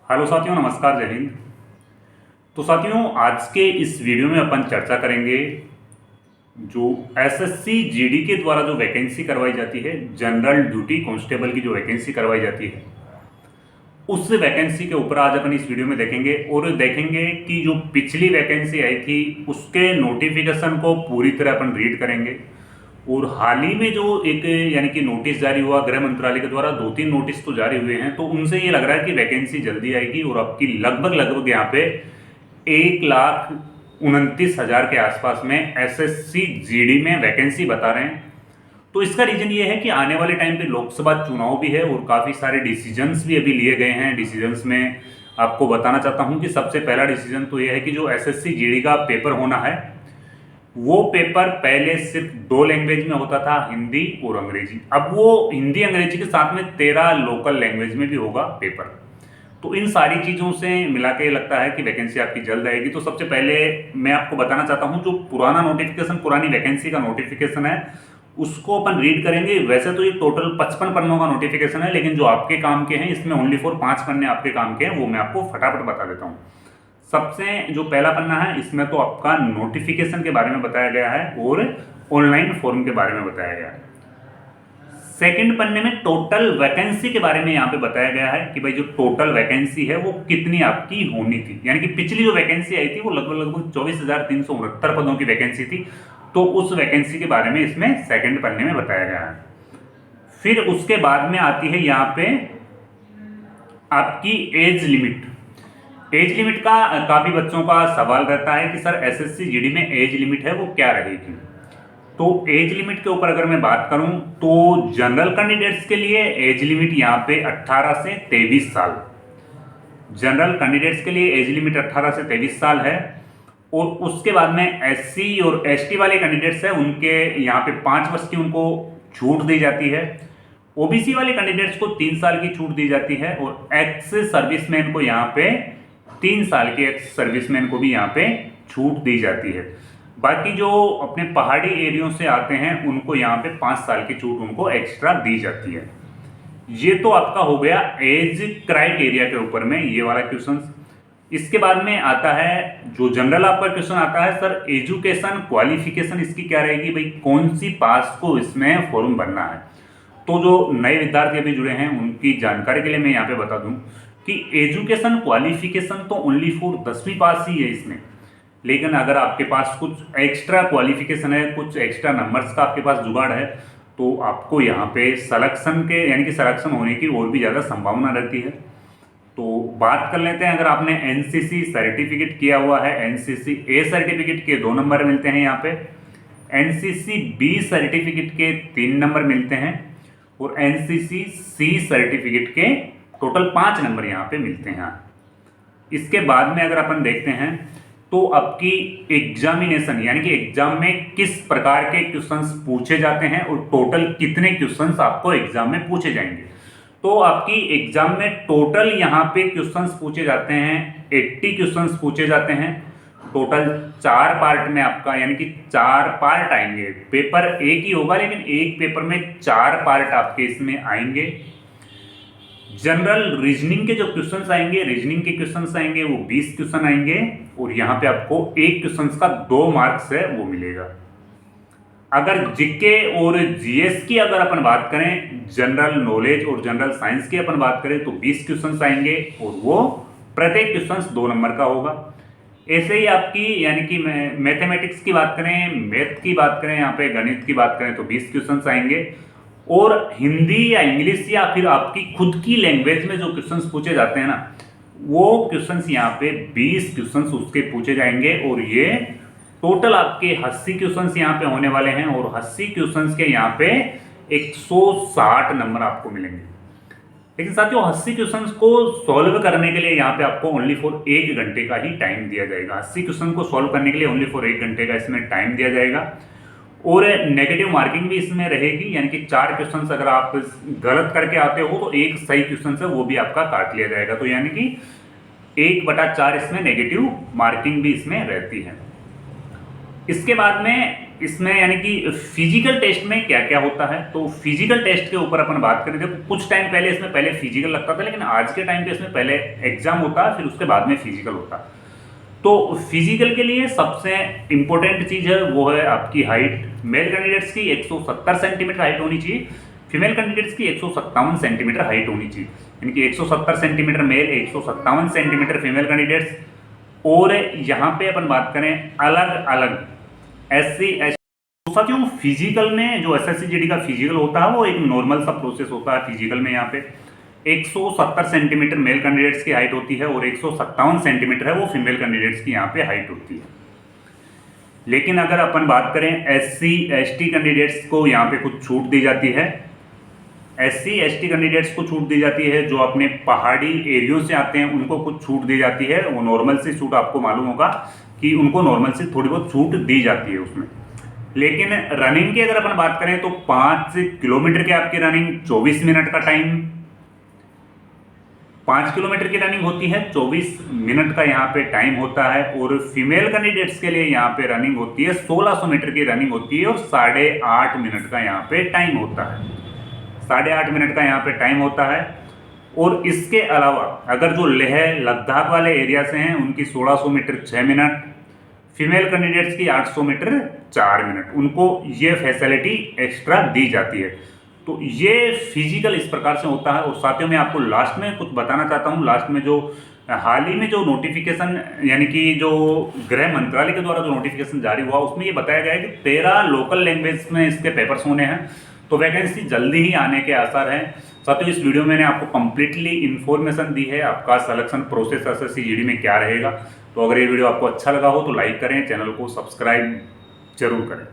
Hello साथियों, नमस्कार, जय हिंद। तो साथियों, आज के इस वीडियो में अपन चर्चा करेंगे जो एसएससी जीडी के द्वारा जो वैकेंसी करवाई जाती है, जनरल ड्यूटी कांस्टेबल की जो वैकेंसी करवाई जाती है, उस वैकेंसी के ऊपर आज अपन इस वीडियो में देखेंगे और देखेंगे कि जो पिछली वैकेंसी आई थी उसके नोटिफिकेशन को पूरी तरह अपन रीड करेंगे। और हाल ही में जो एक यानी कि नोटिस जारी हुआ गृह मंत्रालय के द्वारा, 2-3 नोटिस तो जारी हुए हैं, तो उनसे ये लग रहा है कि वैकेंसी जल्दी आएगी और आपकी लगभग यहाँ पे 1,29,000 के आसपास में एसएससी जीडी में वैकेंसी बता रहे हैं। तो इसका रीजन ये है कि आने वाले टाइम पे लोकसभा चुनाव भी है और काफ़ी सारे डिसीजंस भी अभी लिए गए हैं। डिसीजंस में आपको बताना चाहता हूँ कि सबसे पहला डिसीजन तो ये है कि जो एसएससी जीडी का पेपर होना है, वो पेपर पहले सिर्फ 2 लैंग्वेज में होता था, हिंदी और अंग्रेजी। अब वो हिंदी अंग्रेजी के साथ में 13 लोकल लैंग्वेज में भी होगा पेपर। तो इन सारी चीज़ों से मिला के लगता है कि वैकेंसी आपकी जल्द आएगी। तो सबसे पहले मैं आपको बताना चाहता हूँ, जो पुराना नोटिफिकेशन, पुरानी वैकेंसी का नोटिफिकेशन है, उसको अपन रीड करेंगे। वैसे तो ये टोटल 55 पन्नों का नोटिफिकेशन है, लेकिन जो आपके काम के हैं इसमें ओनली फॉर 5 पन्ने आपके काम के हैं, वो मैं आपको फटाफट बता देता हूँ। सबसे जो पहला पन्ना है, इसमें तो आपका नोटिफिकेशन के बारे में बताया गया है और ऑनलाइन फॉर्म के बारे में बताया गया है। सेकंड पन्ने में टोटल वैकेंसी के बारे में यहाँ पे बताया गया है कि भाई जो टोटल वैकेंसी है वो कितनी आपकी होनी थी। यानी कि पिछली जो वैकेंसी आई थी वो लगभग 24,369 पदों की वैकेंसी थी। तो उस वैकेंसी के बारे में इसमें सेकंड पन्ने में बताया गया है। फिर उसके बाद में आती है यहाँ पे आपकी एज लिमिट। एज लिमिट का काफ़ी बच्चों का सवाल रहता है कि सर एसएससी जीडी में एज लिमिट है वो क्या रहेगी। तो एज लिमिट के ऊपर अगर मैं बात करूं तो जनरल कैंडिडेट्स के लिए एज लिमिट यहाँ पे 18 से 23 साल, जनरल कैंडिडेट्स के लिए एज लिमिट 18 से 23 साल है। और उसके बाद में एससी और एसटी वाले कैंडिडेट्स हैं, उनके यहाँ पे 5 वर्ष की उनको छूट दी जाती है। ओबीसी वाले कैंडिडेट्स को 3 साल की छूट दी जाती है और एक्स सर्विसमैन को यहाँ पे 3 साल के एक्स सर्विसमैन को भी यहाँ पे छूट दी जाती है। बाकी जो अपने पहाड़ी एरियो से आते हैं उनको यहाँ पे 5 साल की छूट उनको एक्स्ट्रा दी जाती है। ये तो आपका हो गया एज क्राइटेरिया के ऊपर में ये वाला क्वेश्चन। इसके बाद में आता है जो जनरल आपका क्वेश्चन आता है, सर एजुकेशन क्वालिफिकेशन इसकी क्या रहेगी, भाई कौन सी पास को इसमें फॉर्म भरना है। तो जो नए विद्यार्थी अभी जुड़े हैं उनकी जानकारी के लिए मैं यहाँ पे बता दूं कि एजुकेशन क्वालिफिकेशन तो ओनली फॉर 10वीं पास ही है इसमें। लेकिन अगर आपके पास कुछ एक्स्ट्रा क्वालिफिकेशन है, कुछ एक्स्ट्रा नंबर्स का आपके पास जुगाड़ है, तो आपको यहाँ पे सिलेक्शन के यानी कि सिलेक्शन होने की और भी ज़्यादा संभावना रहती है। तो बात कर लेते हैं, अगर आपने एनसीसी सर्टिफिकेट किया हुआ है, एनसीसी ए सर्टिफिकेट के 2 नंबर मिलते हैं यहाँ पे, एनसीसी बी सर्टिफिकेट के 3 नंबर मिलते हैं और एनसीसी सी सर्टिफिकेट के टोटल 5 नंबर यहाँ पे मिलते हैं। इसके बाद में अगर अपन देखते हैं तो आपकी एग्जामिनेशन यानी कि एग्जाम में किस प्रकार के क्वेश्चंस पूछे जाते हैं और टोटल कितने क्वेश्चंस आपको एग्जाम में पूछे जाएंगे। तो आपकी एग्जाम में टोटल यहाँ पे क्वेश्चंस पूछे जाते हैं, 80 क्वेश्चंस पूछे जाते हैं। टोटल 4 पार्ट में आपका यानी कि 4 पार्ट आएंगे। पेपर एक ही होगा लेकिन एक पेपर में 4 पार्ट आपके इसमें आएंगे। जनरल रीजनिंग के जो क्वेश्चंस आएंगे, रीजनिंग के क्वेश्चंस आएंगे वो 20 क्वेश्चन आएंगे और यहाँ पे आपको एक क्वेश्चंस का 2 मार्क्स है वो मिलेगा। अगर जीके और जीएस की अगर अपन बात करें, जनरल नॉलेज और जनरल साइंस की अपन बात करें तो 20 क्वेश्चंस आएंगे और वो प्रत्येक क्वेश्चंस 2 नंबर का होगा। ऐसे ही आपकी यानी कि मैथमेटिक्स की बात करें, मैथ की बात करें, यहाँ पे गणित की बात करें तो 20 क्वेश्चंस आएंगे। और हिंदी या इंग्लिश या फिर आपकी खुद की लैंग्वेज में जो क्वेश्चंस पूछे जाते हैं ना, वो क्वेश्चंस यहाँ पे 20 क्वेश्चंस उसके पूछे जाएंगे और ये टोटल आपके 80 क्वेश्चंस यहाँ पे होने वाले हैं और 80 क्वेश्चंस के यहाँ पे 160 नंबर आपको मिलेंगे। लेकिन साथियों 80 क्वेश्चंस को सॉल्व करने के लिए यहाँ पे आपको ओनली फॉर 1 घंटे का ही टाइम दिया जाएगा। 80 क्वेश्चन को सॉल्व करने के लिए ओनली फॉर 1 घंटे का इसमें टाइम दिया जाएगा और नेगेटिव मार्किंग भी इसमें रहेगी। यानी कि 4 क्वेश्चंस अगर आप गलत करके आते हो तो एक सही क्वेश्चन है वो भी आपका काट लिया जाएगा। तो यानी कि 1/4 इसमें नेगेटिव मार्किंग भी इसमें रहती है। इसके बाद में इसमें यानी कि फिजिकल टेस्ट में क्या क्या होता है, तो फिजिकल टेस्ट के ऊपर अपन बात करें। देखो कुछ टाइम पहले इसमें पहले फिजिकल लगता था, लेकिन आज के टाइम पे इसमें पहले एग्जाम होता है, फिर उसके बाद में फिजिकल होता है। तो फिजिकल के लिए सबसे इंपॉर्टेंट चीज़ है वो है आपकी हाइट। मेल कैंडिडेट्स की 170 सेंटीमीटर हाइट होनी चाहिए, फीमेल कैंडिडेट्स की 157 सेंटीमीटर हाइट होनी चाहिए। यानी कि 170 centimetre male, 157 centimetre female candidates. और यहाँ पे अपन बात करें अलग अलग SC ST। तो साथियों फिजिकल में जो SSC GD का फिजिकल होता है वो एक नॉर्मल सा प्रोसेस होता है। फिजिकल में यहाँ पे 170 सेंटीमीटर मेल कैंडिडेट्स की हाइट होती है और 157 सेंटीमीटर है वो फीमेल कैंडिडेट्स की यहाँ पे हाइट होती है। लेकिन अगर अपन बात करें SC ST कैंडिडेट्स को यहाँ पे कुछ छूट दी जाती है। SC ST कैंडिडेट्स को छूट दी जाती है, जो अपने पहाड़ी एरियो से आते हैं उनको कुछ छूट दी जाती है। वो नॉर्मल सी छूट, आपको मालूम होगा कि उनको नॉर्मल से थोड़ी बहुत छूट दी जाती है उसमें। लेकिन रनिंग की अगर अपन बात करें तो 5 किलोमीटर की आपकी रनिंग 24 मिनट का टाइम, 5 किलोमीटर की रनिंग होती है, 24 मिनट का यहाँ पे टाइम होता है। और फीमेल कैंडिडेट्स के लिए यहाँ पे रनिंग होती है 1600 मीटर की रनिंग होती है और 8.5 मिनट का यहाँ पे टाइम होता है। 8.5 मिनट का यहाँ पे टाइम होता है। और इसके अलावा अगर जो लेह लद्दाख वाले एरिया से हैं उनकी 1600 मीटर 6 मिनट, फीमेल कैंडिडेट्स की 800 मीटर 4 मिनट, उनको ये फैसिलिटी एक्स्ट्रा दी जाती है। तो ये फिजिकल इस प्रकार से होता है। और साथियों मैं आपको लास्ट में कुछ बताना चाहता हूँ। लास्ट में जो हाल ही में जो नोटिफिकेशन यानी कि जो गृह मंत्रालय के द्वारा जो नोटिफिकेशन जारी हुआ उसमें ये बताया गया है कि 13 लोकल लैंग्वेज में इसके पेपर्स होने हैं, तो वैकेंसी जल्दी ही आने के आसार हैं। साथियों इस वीडियो में मैंने आपको कंप्लीटली इन्फॉर्मेशन दी है आपका सिलेक्शन प्रोसेस SSC GD में क्या रहेगा। तो अगर ये वीडियो आपको अच्छा लगा हो तो लाइक करें, चैनल को सब्सक्राइब जरूर करें।